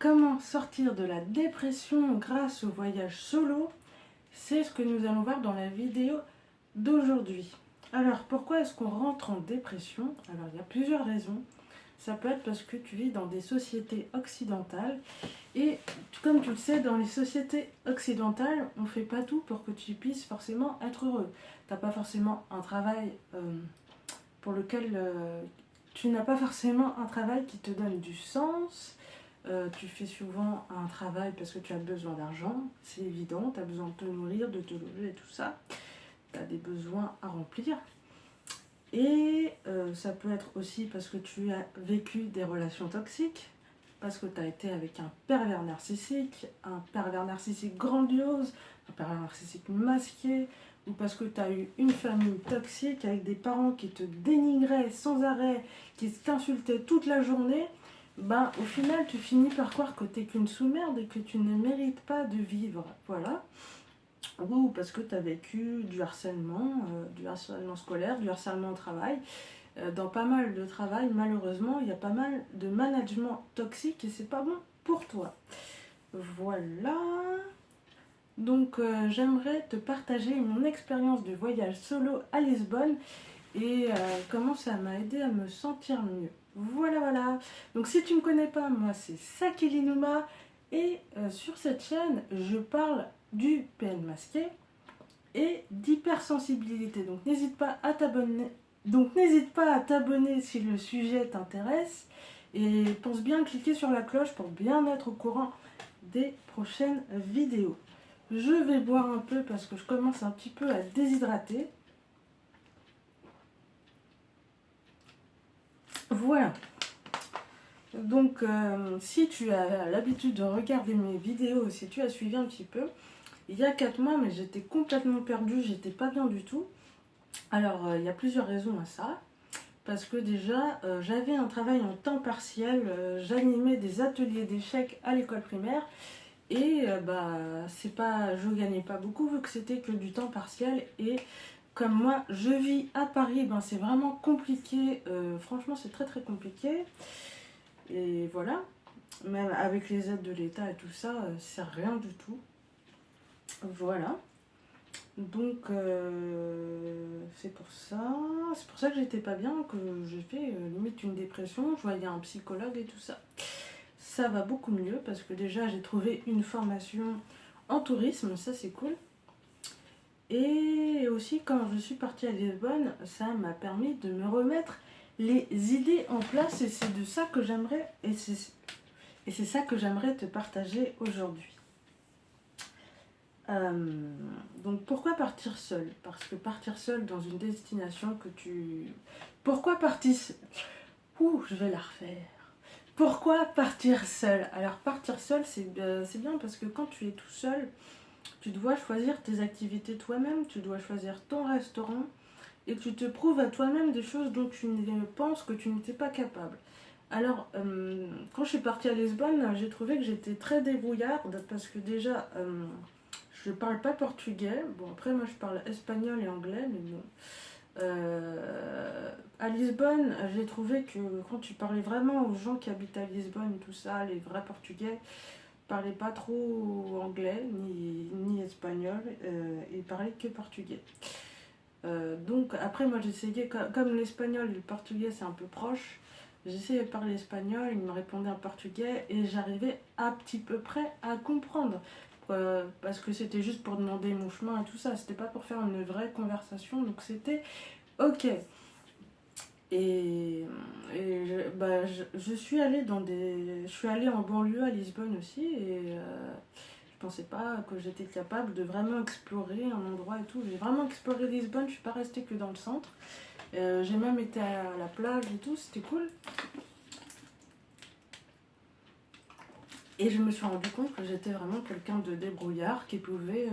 Comment sortir de la dépression grâce au voyage solo? C'est ce que nous allons voir dans la vidéo d'aujourd'hui. Alors, pourquoi est-ce qu'on rentre en dépression? Alors, il y a plusieurs raisons. Ça peut être parce que tu vis dans des sociétés occidentales. Et comme tu le sais, dans les sociétés occidentales, on ne fait pas tout pour que tu puisses forcément être heureux. Tu n'as pas forcément un travail pour lequel... tu n'as pas forcément un travail qui te donne du sens. Tu fais souvent un travail parce que tu as besoin d'argent, c'est évident, tu as besoin de te nourrir, de te loger et tout ça. Tu as des besoins à remplir. Et ça peut être aussi parce que tu as vécu des relations toxiques, parce que tu as été avec un pervers narcissique grandiose, un pervers narcissique masqué, ou parce que tu as eu une famille toxique avec des parents qui te dénigraient sans arrêt, qui t'insultaient toute la journée. Ben, au final, tu finis par croire que tu n'es qu'une sous-merde et que tu ne mérites pas de vivre. Voilà. Ou parce que tu as vécu du harcèlement scolaire, du harcèlement au travail. Dans pas mal de travail, malheureusement, il y a pas mal de management toxique et c'est pas bon pour toi. Voilà. Donc, j'aimerais te partager mon expérience de voyage solo à Lisbonne et comment ça m'a aidé à me sentir mieux. Voilà. Donc si tu ne me connais pas, moi c'est Sakili Nouma et sur cette chaîne, je parle du PN masqué et d'hypersensibilité. Donc n'hésite pas à t'abonner. Si le sujet t'intéresse et pense bien cliquer sur la cloche pour bien être au courant des prochaines vidéos. Je vais boire un peu parce que je commence un petit peu à déshydrater. Voilà. Donc, si tu as l'habitude de regarder mes vidéos, si tu as suivi un petit peu, il y a 4 mois, mais j'étais complètement perdue, j'étais pas bien du tout. Alors, il y a plusieurs raisons à ça. Parce que déjà, j'avais un travail en temps partiel, j'animais des ateliers d'échecs à l'école primaire. Et je gagnais pas beaucoup vu que c'était que du temps partiel. Et comme moi, je vis à Paris, c'est vraiment compliqué. Franchement, c'est très très compliqué. Et voilà, même avec les aides de l'État et tout ça, c'est rien du tout. Voilà. Donc c'est pour ça que j'étais pas bien, que j'ai fait limite une dépression. Je voyais un psychologue et tout ça. Ça va beaucoup mieux parce que déjà j'ai trouvé une formation en tourisme, ça c'est cool. Et aussi quand je suis partie à Lisbonne, ça m'a permis de me remettre les idées en place et c'est de ça que j'aimerais c'est ça que j'aimerais te partager aujourd'hui. Donc pourquoi partir seul? Parce que partir seul dans une destination que tu... Pourquoi partir... je vais la refaire. Pourquoi partir seul? Alors partir seul c'est bien parce que quand tu es tout seul, tu dois choisir tes activités toi-même, tu dois choisir ton restaurant et tu te prouves à toi-même des choses dont tu penses que tu n'étais pas capable. Alors, quand je suis partie à Lisbonne, j'ai trouvé que j'étais très débrouillarde parce que déjà, je parle pas portugais. Bon, après, moi, je parle espagnol et anglais, mais bon. À Lisbonne, j'ai trouvé que quand tu parlais vraiment aux gens qui habitent à Lisbonne, tout ça, les vrais portugais, parlaient pas trop anglais ni espagnol, ils parlaient que portugais. Donc après moi j'essayais, comme l'espagnol et le portugais c'est un peu proche, j'essayais de parler espagnol, ils me répondaient en portugais et j'arrivais à petit peu près à comprendre. Parce que c'était juste pour demander mon chemin et tout ça, c'était pas pour faire une vraie conversation, donc c'était ok. Et je suis allée je suis allée en banlieue à Lisbonne aussi et je pensais pas que j'étais capable de vraiment explorer un endroit et tout. J'ai vraiment exploré Lisbonne, je suis pas restée que dans le centre. J'ai même été à la plage et tout, c'était cool. Et je me suis rendu compte que j'étais vraiment quelqu'un de débrouillard qui pouvait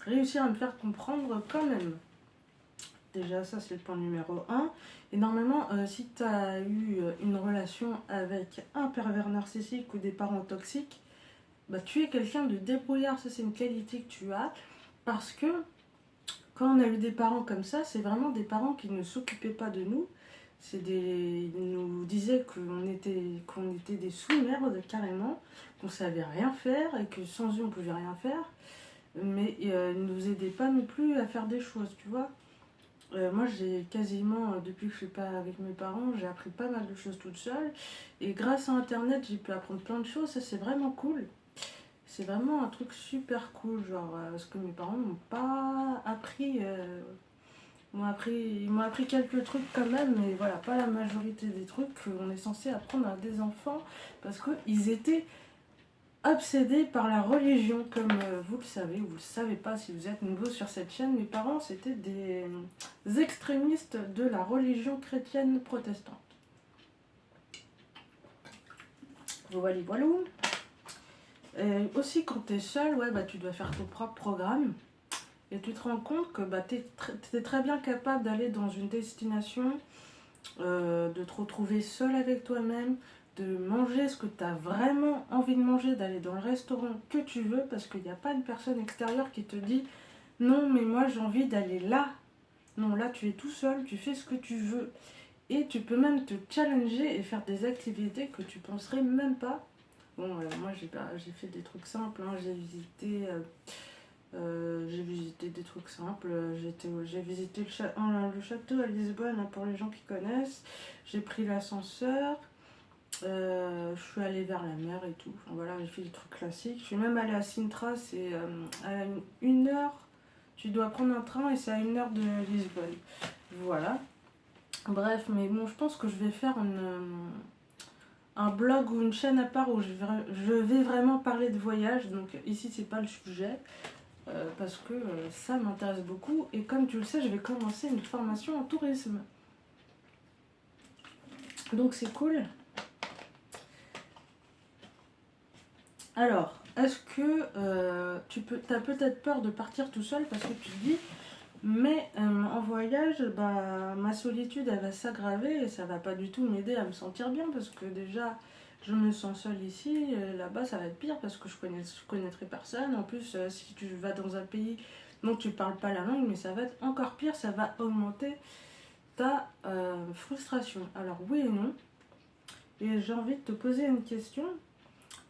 réussir à me faire comprendre quand même. Déjà, ça c'est le point numéro 1. Et normalement, si tu as eu une relation avec un pervers narcissique ou des parents toxiques, tu es quelqu'un de débrouillard. Ça, c'est une qualité que tu as. Parce que quand on a eu des parents comme ça, c'est vraiment des parents qui ne s'occupaient pas de nous. Ils nous disaient qu'on était des sous-merdes carrément, qu'on savait rien faire et que sans eux on pouvait rien faire. Mais ils ne nous aidaient pas non plus à faire des choses, tu vois. Moi j'ai quasiment, depuis que je suis pas avec mes parents, j'ai appris pas mal de choses toute seule. Et grâce à internet j'ai pu apprendre plein de choses, ça c'est vraiment cool. C'est vraiment un truc super cool, genre, parce que mes parents m'ont pas appris, ils m'ont appris quelques trucs quand même, mais voilà, pas la majorité des trucs qu'on est censé apprendre à des enfants, parce qu'ils étaient obsédés par la religion, comme vous le savez, ou vous le savez pas si vous êtes nouveau sur cette chaîne. Mes parents, c'était des extrémistes de la religion chrétienne protestante. Voilà, voilà. Et aussi, quand tu es seul, ouais, bah, tu dois faire ton propre programme. Et tu te rends compte que bah, tu es très bien capable d'aller dans une destination, de te retrouver seul avec toi-même, de manger ce que tu as vraiment envie de manger, d'aller dans le restaurant que tu veux, parce qu'il n'y a pas une personne extérieure qui te dit non, mais moi j'ai envie d'aller là. Non, là tu es tout seul, tu fais ce que tu veux. Et tu peux même te challenger et faire des activités que tu penserais même pas. Bon, moi j'ai fait des trucs simples, hein. J'ai visité des trucs simples. J'ai visité le château à Lisbonne, hein, pour les gens qui connaissent. J'ai pris l'ascenseur. Je suis allée vers la mer et tout. Enfin, voilà, j'ai fait des trucs classiques. Je suis même allée à Sintra. C'est à une heure. Tu dois prendre un train et c'est à 1 heure de Lisbonne. Voilà. Bref, mais bon, je pense que je vais faire un blog ou une chaîne à part où je vais vraiment parler de voyage. Donc ici, c'est pas le sujet. Parce que ça m'intéresse beaucoup. Et comme tu le sais, je vais commencer une formation en tourisme. Donc c'est cool. Alors, est-ce que tu as peut-être peur de partir tout seul parce que tu te dis, mais en voyage, bah, ma solitude, elle va s'aggraver et ça va pas du tout m'aider à me sentir bien parce que déjà, je me sens seule ici, là-bas, ça va être pire parce que je connaîtrai personne. En plus, si tu vas dans un pays dont tu parles pas la langue, mais ça va être encore pire, ça va augmenter ta frustration. Alors, oui et non. Et j'ai envie de te poser une question.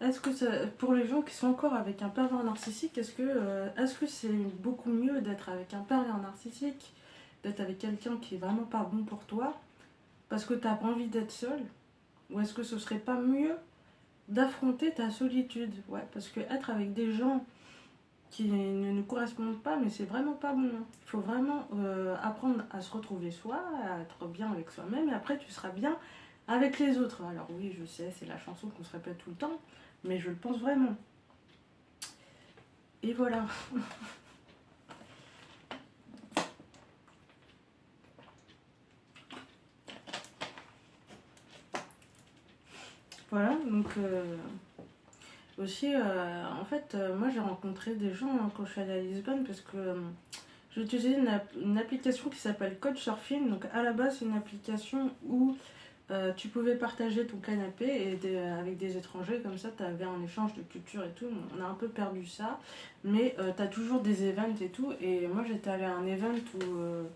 Est-ce que pour les gens qui sont encore avec un pervers narcissique, est-ce que c'est beaucoup mieux d'être avec un pervers narcissique, d'être avec quelqu'un qui est vraiment pas bon pour toi, parce que t'as pas envie d'être seul, ou est-ce que ce serait pas mieux d'affronter ta solitude? Ouais, parce que être avec des gens qui ne nous correspondent pas, mais c'est vraiment pas bon. Il faut vraiment apprendre à se retrouver soi, à être bien avec soi-même, et après tu seras bien avec les autres. Alors oui, je sais, c'est la chanson qu'on se répète tout le temps, mais je le pense vraiment. Et voilà. Voilà, donc aussi, en fait, moi j'ai rencontré des gens, hein, quand je suis allée à Lisbonne parce que j'ai utilisé une application qui s'appelle Couchsurfing. Donc à la base, c'est une application où tu pouvais partager ton canapé avec des étrangers, comme ça tu avais un échange de culture et tout. On a un peu perdu ça, mais tu as toujours des events et tout. Et moi j'étais allée à un event où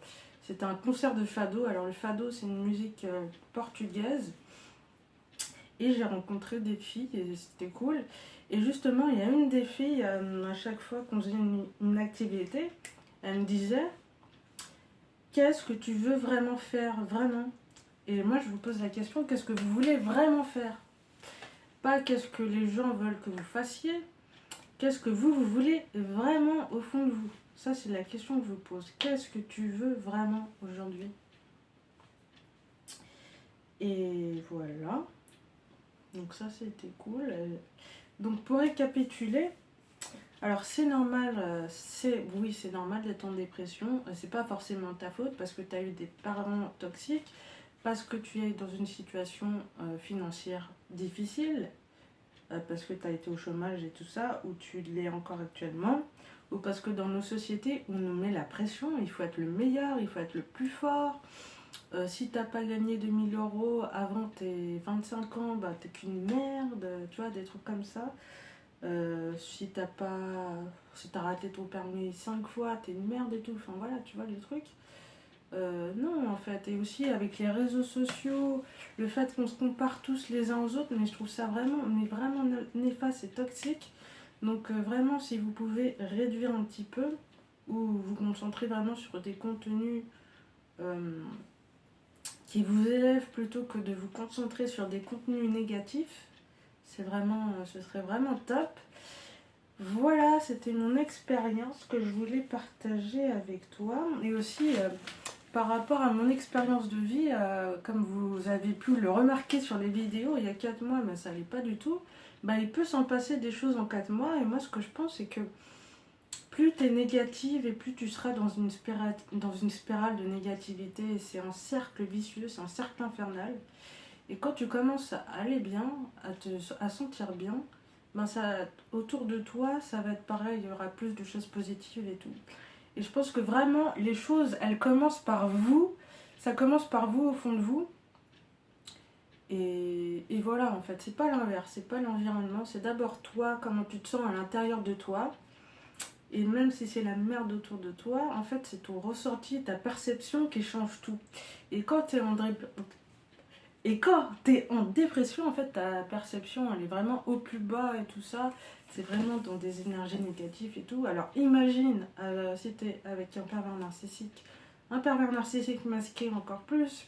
c'était un concert de fado. Alors le fado, c'est une musique portugaise. Et j'ai rencontré des filles et c'était cool. Et justement, il y a une des filles, à chaque fois qu'on faisait une activité, elle me disait, qu'est-ce que tu veux vraiment faire, vraiment? Et moi, je vous pose la question, qu'est-ce que vous voulez vraiment faire? Pas qu'est-ce que les gens veulent que vous fassiez, qu'est-ce que vous voulez vraiment au fond de vous? Ça, c'est la question que je vous pose. Qu'est-ce que tu veux vraiment aujourd'hui? Et voilà. Donc ça, c'était cool. Donc pour récapituler, alors c'est normal, oui, c'est normal d'être en dépression. C'est pas forcément ta faute parce que tu as eu des parents toxiques, parce que tu es dans une situation financière difficile, parce que tu as été au chômage et tout ça, ou tu l'es encore actuellement, ou parce que dans nos sociétés, on nous met la pression, il faut être le meilleur, il faut être le plus fort. Si t'as pas gagné 2000 € avant tes 25 ans, bah t'es qu'une merde, tu vois, des trucs comme ça. Si t'as raté ton permis 5 fois, t'es une merde et tout. Enfin voilà, tu vois le truc. Non, en fait. Et aussi avec les réseaux sociaux, le fait qu'on se compare tous les uns aux autres, mais je trouve ça vraiment, mais vraiment néfaste et toxique. Donc vraiment, si vous pouvez réduire un petit peu, ou vous concentrer vraiment sur des contenus euh, qui vous élèvent plutôt que de vous concentrer sur des contenus négatifs, c'est vraiment, ce serait vraiment top. Voilà, c'était mon expérience que je voulais partager avec toi. Et aussi, par rapport à mon expérience de vie, comme vous avez pu le remarquer sur les vidéos, il y a 4 mois, mais ça n'allait pas du tout. Bah, il peut s'en passer des choses en 4 mois. Et moi, ce que je pense, c'est que plus tu es négative et plus tu seras dans une spirale de négativité. Et c'est un cercle vicieux, c'est un cercle infernal. Et quand tu commences à aller bien, à sentir bien, ben ça, autour de toi, ça va être pareil, il y aura plus de choses positives et tout. Et je pense que vraiment, les choses, elles commencent par vous, ça commence par vous au fond de vous. Et voilà, en fait, c'est pas l'inverse, c'est pas l'environnement, c'est d'abord toi, comment tu te sens à l'intérieur de toi. Et même si c'est la merde autour de toi, en fait, c'est ton ressenti, ta perception qui change tout. Et quand tu es en dépression, en fait, ta perception, elle est vraiment au plus bas et tout ça. C'est vraiment dans des énergies négatives et tout. Alors imagine si t'es avec un pervers narcissique. Un pervers narcissique masqué encore plus.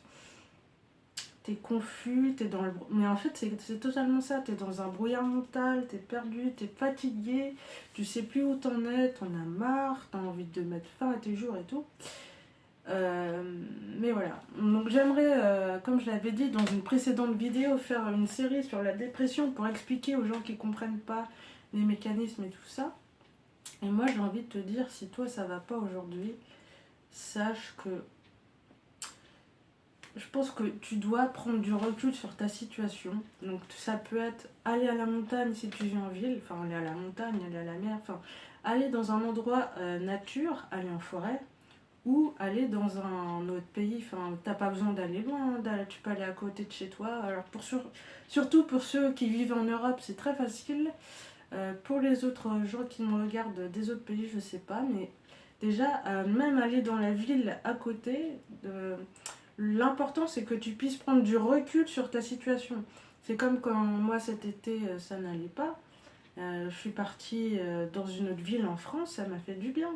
T'es confus, t'es dans le... Mais en fait, c'est totalement ça. T'es dans un brouillard mental, t'es perdu, t'es fatigué. Tu sais plus où t'en es, t'en as marre, t'as envie de mettre fin à tes jours et tout. Euh, mais voilà, donc j'aimerais, comme je l'avais dit dans une précédente vidéo, faire une série sur la dépression pour expliquer aux gens qui ne comprennent pas les mécanismes et tout ça. Et moi j'ai envie de te dire, si toi ça va pas aujourd'hui, sache que je pense que tu dois prendre du recul sur ta situation. Donc ça peut être aller à la montagne si tu vis en ville, enfin aller à la montagne, aller à la mer, enfin aller dans un endroit nature, aller en forêt, ou aller dans un autre pays. Enfin, t'as pas besoin d'aller loin, tu peux aller à côté de chez toi. Alors surtout pour ceux qui vivent en Europe, c'est très facile. Pour les autres gens qui me regardent des autres pays, je sais pas, mais déjà, même aller dans la ville à côté, l'important c'est que tu puisses prendre du recul sur ta situation. C'est comme quand moi cet été, ça n'allait pas. Je suis partie dans une autre ville en France, ça m'a fait du bien.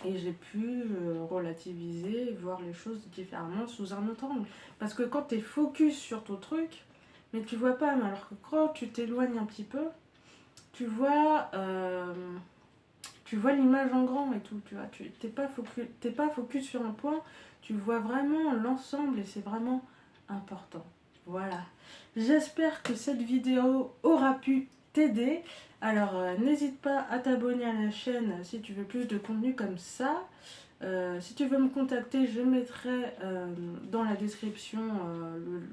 Et j'ai pu relativiser, voir les choses différemment sous un autre angle. Parce que quand tu es focus sur ton truc, mais tu vois pas, mais alors que quand tu t'éloignes un petit peu, tu vois, tu vois l'image en grand et tout, tu vois. Tu t'es pas focus sur un point, tu vois vraiment l'ensemble et c'est vraiment important. Voilà. J'espère que cette vidéo aura pu t'aider. Alors n'hésite pas à t'abonner à la chaîne si tu veux plus de contenu comme ça. Si tu veux me contacter, je mettrai dans la description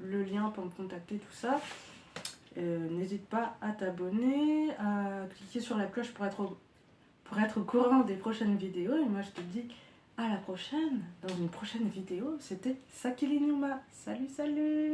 le lien pour me contacter, tout ça. N'hésite pas à t'abonner, à cliquer sur la cloche pour être au courant des prochaines vidéos. Et moi je te dis à la prochaine, dans une prochaine vidéo. C'était Sakili Numa. Salut, salut!